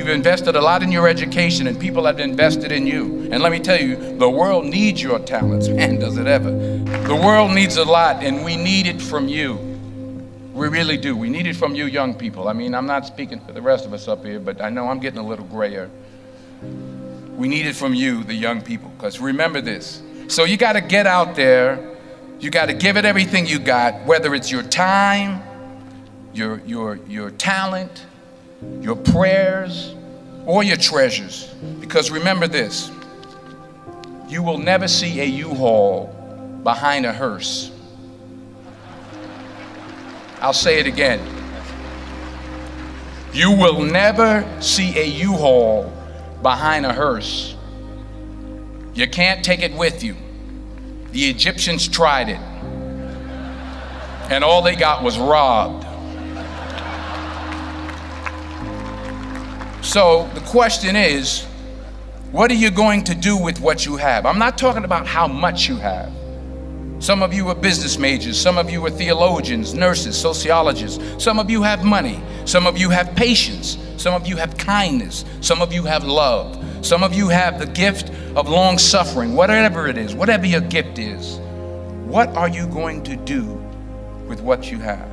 you've invested a lot in your education, and people have invested in you. And let me tell you, the world needs your talents. Man, does it ever. The world needs a lot, and we need it from you. We really do. We need it from you young people. I mean, I'm not speaking for the rest of us up here, but I know I'm getting a little grayer. We need it from you, the young people, because remember this. So you got to get out there. You got to give it everything you got, whether it's your time, your talent, your prayers, or your treasures. Because remember this, you will never see a U-Haul behind a hearse. I'll say it again. You will never see a U-Haul behind a hearse. You can't take it with you. The Egyptians tried it, and all they got was robbed. So the question is, what are you going to do with what you have? I'm not talking about how much you have. Some of you are business majors, some of you are theologians, nurses, sociologists. Some of you have money, some of you have patience, some of you have kindness, some of you have love, some of you have the gift of long suffering. Whatever it is, whatever your gift is, what are you going to do with what you have?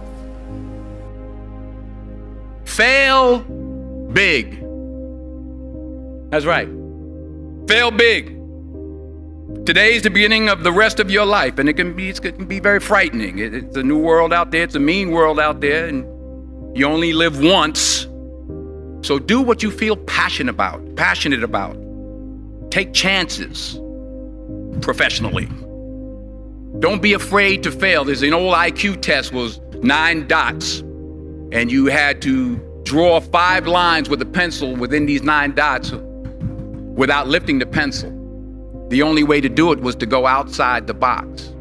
Fail big. That's right. Fail big. Today's the beginning of the rest of your life, and it can be very frightening. It's a new world out there. It's a mean world out there, and you only live once. So do what you feel passionate about. Take chances professionally. Don't be afraid to fail. There's an old IQ test, was 9 dots, and you had to draw 5 lines with a pencil within these 9 dots without lifting the pencil. The only way to do it was to go outside the box.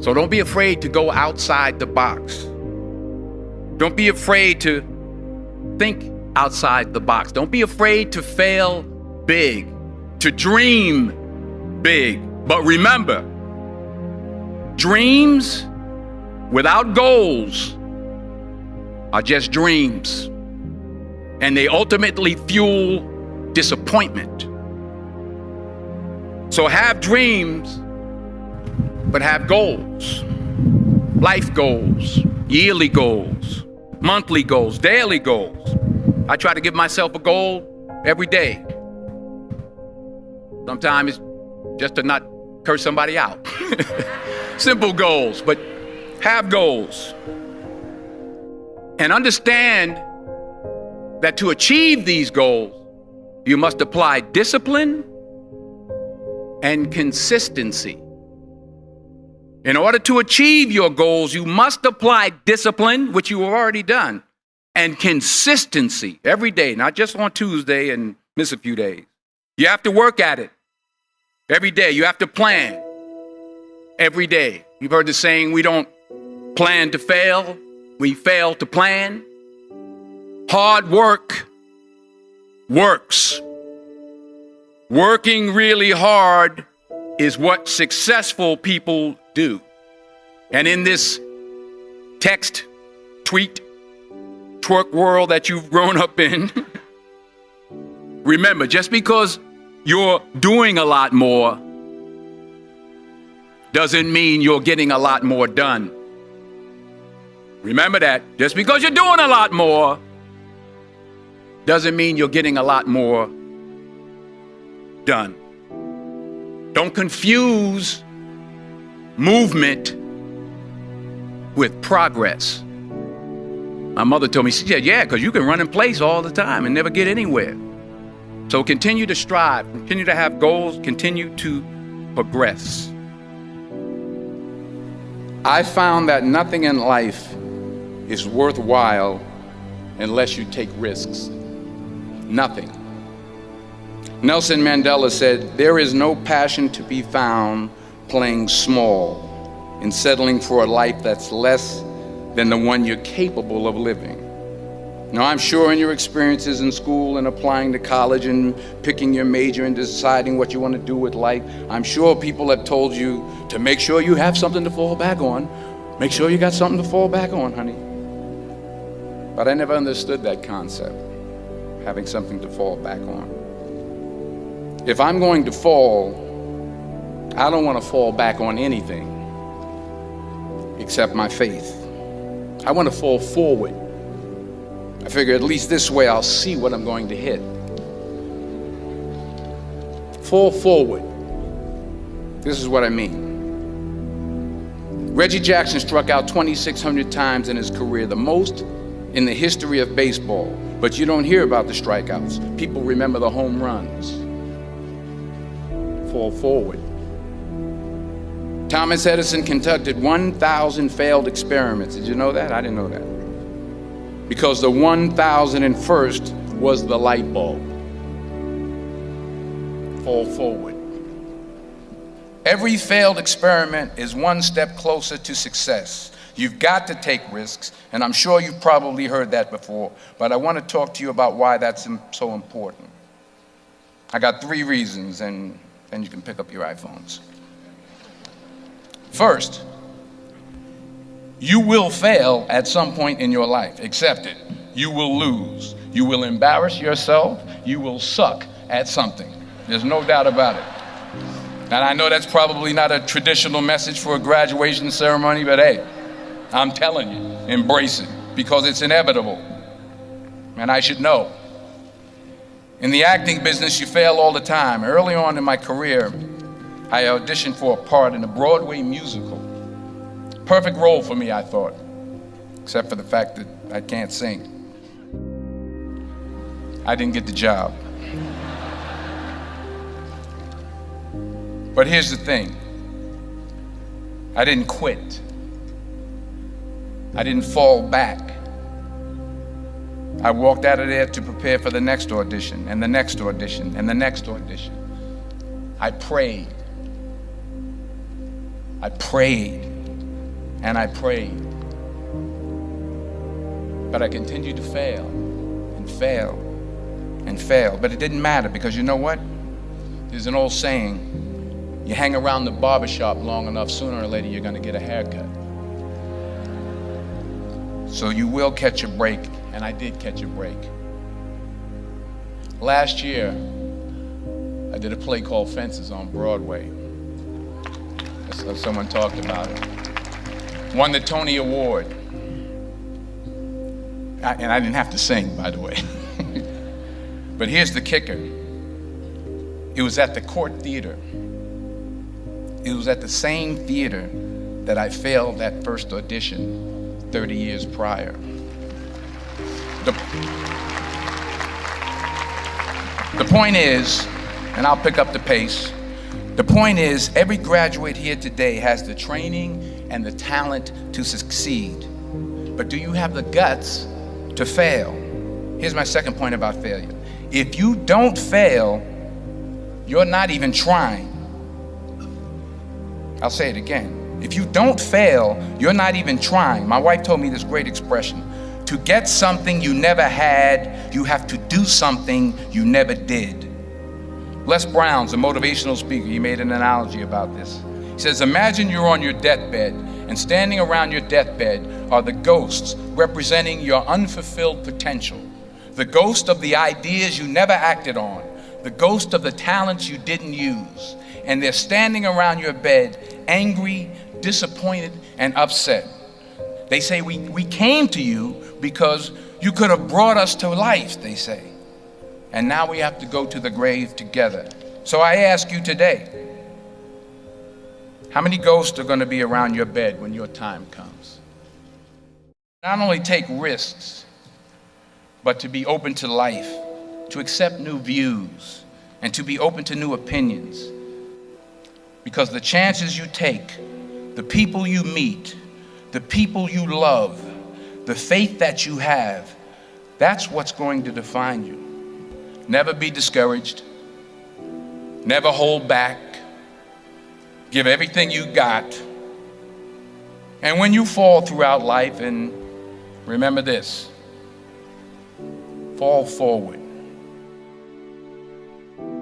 So don't be afraid to go outside the box. Don't be afraid to think outside the box. Don't be afraid to fail big, to dream big. But remember, dreams without goals are just dreams, and they ultimately fuel disappointment. So have dreams, but have goals. Life goals, yearly goals, monthly goals, daily goals. I try to give myself a goal every day. Sometimes it's just to not curse somebody out. Simple goals, but have goals. And understand that to achieve these goals, you must apply discipline and consistency. In order to achieve your goals, you must apply discipline, which you have already done, and consistency every day, not just on Tuesday and miss a few days. You have to work at it every day. You have to plan every day. You've heard the saying, we don't plan to fail, we fail to plan. Hard work works. Working really hard is what successful people do. And in this text, tweet, twerk world that you've grown up in, remember, just because you're doing a lot more doesn't mean you're getting a lot more done. Remember that. Just because you're doing a lot more doesn't mean you're getting a lot more done. Don't confuse movement with progress. My mother told me, she said, yeah, because you can run in place all the time and never get anywhere. So continue to strive, continue to have goals, continue to progress. I found that nothing in life is worthwhile unless you take risks. Nothing. Nelson Mandela said, there is no passion to be found playing small and settling for a life that's less than the one you're capable of living. Now, I'm sure in your experiences in school and applying to college and picking your major and deciding what you want to do with life, I'm sure people have told you to make sure you have something to fall back on. Make sure you got something to fall back on, honey. But I never understood that concept. having something to fall back on. If I'm going to fall, I don't want to fall back on anything except my faith. I want to fall forward. I figure at least this way I'll see what I'm going to hit. Fall forward. This is what I mean. Reggie Jackson struck out 2,600 times in his career, the most in the history of baseball. But you don't hear about the strikeouts. People remember the home runs. Fall forward. Thomas Edison conducted 1,000 failed experiments. Did you know that? I didn't know that. Because the 1,001st was the light bulb. Fall forward. Every failed experiment is one step closer to success. You've got to take risks, and I'm sure you've probably heard that before, but I want to talk to you about why that's so important. I got 3 reasons, and then you can pick up your iPhones. First, you will fail at some point in your life. Accept it. You will lose. You will embarrass yourself. You will suck at something. There's no doubt about it. And I know that's probably not a traditional message for a graduation ceremony, but hey, I'm telling you, embrace it, because it's inevitable. And I should know. In the acting business, you fail all the time. Early on in my career, I auditioned for a part in a Broadway musical. Perfect role for me, I thought, except for the fact that I can't sing. I didn't get the job. But here's the thing. I didn't quit. I didn't fall back. I walked out of there to prepare for the next audition, and the next audition, and the next audition. I prayed. I prayed, and I prayed. But I continued to fail, and fail, and fail. But it didn't matter, because you know what? There's an old saying, you hang around the barbershop long enough, sooner or later you're gonna get a haircut. So you will catch a break, and I did catch a break. Last year, I did a play called Fences on Broadway. Someone talked about it. Won the Tony Award. And I didn't have to sing, by the way. But here's the kicker. It was at the Court Theater. It was at the same theater that I failed that first audition 30 years prior. The point is, and I'll pick up the pace, the point is, every graduate here today has the training and the talent to succeed. But do you have the guts to fail? Here's my second point about failure. If you don't fail, you're not even trying. I'll say it again. If you don't fail, you're not even trying. My wife told me this great expression. To get something you never had, you have to do something you never did. Les Brown's a motivational speaker. He made an analogy about this. He says, imagine you're on your deathbed, and standing around your deathbed are the ghosts representing your unfulfilled potential. The ghost of the ideas you never acted on. The ghost of the talents you didn't use. And they're standing around your bed, angry, disappointed, and upset. They say, we came to you because you could have brought us to life, they say. And now we have to go to the grave together. So I ask you today, how many ghosts are going to be around your bed when your time comes? Not only take risks, but to be open to life, to accept new views, and to be open to new opinions. Because the chances you take, the people you meet, the people you love, the faith that you have, that's what's going to define you. Never be discouraged. Never hold back. Give everything you got. And when you fall throughout life, and remember this, fall forward.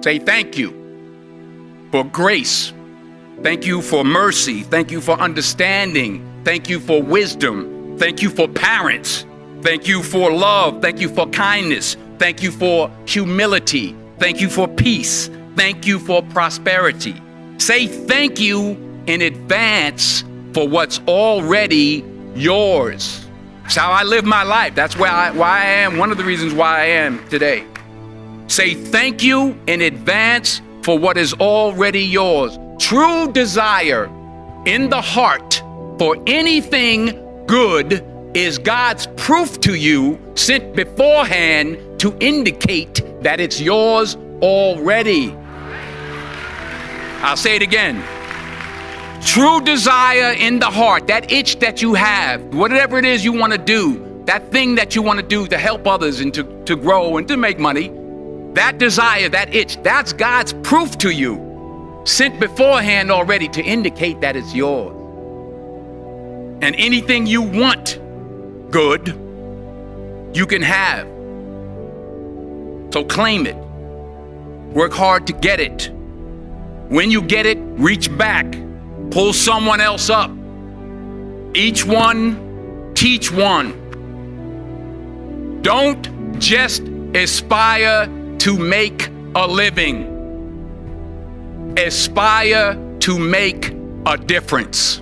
Say thank you for grace. Thank you for mercy. Thank you for understanding. Thank you for wisdom. Thank you for parents. Thank you for love. Thank you for kindness. Thank you for humility. Thank you for peace. Thank you for prosperity. Say thank you in advance for what's already yours. It's how I live my life. That's why I am, one of the reasons why I am today. Say thank you in advance for what is already yours. True desire in the heart for anything good is God's proof to you, sent beforehand to indicate that it's yours already. I'll say it again. True desire in the heart, that itch that you have, whatever it is you want to do, that thing that you want to do to help others and to grow and to make money, that desire, that itch, that's God's proof to you, sent beforehand already to indicate that it's yours. And anything you want good, you can have. So claim it. Work hard to get it. When you get it, reach back. Pull someone else up. Each one, teach one. Don't just aspire to make a living. Aspire to make a difference.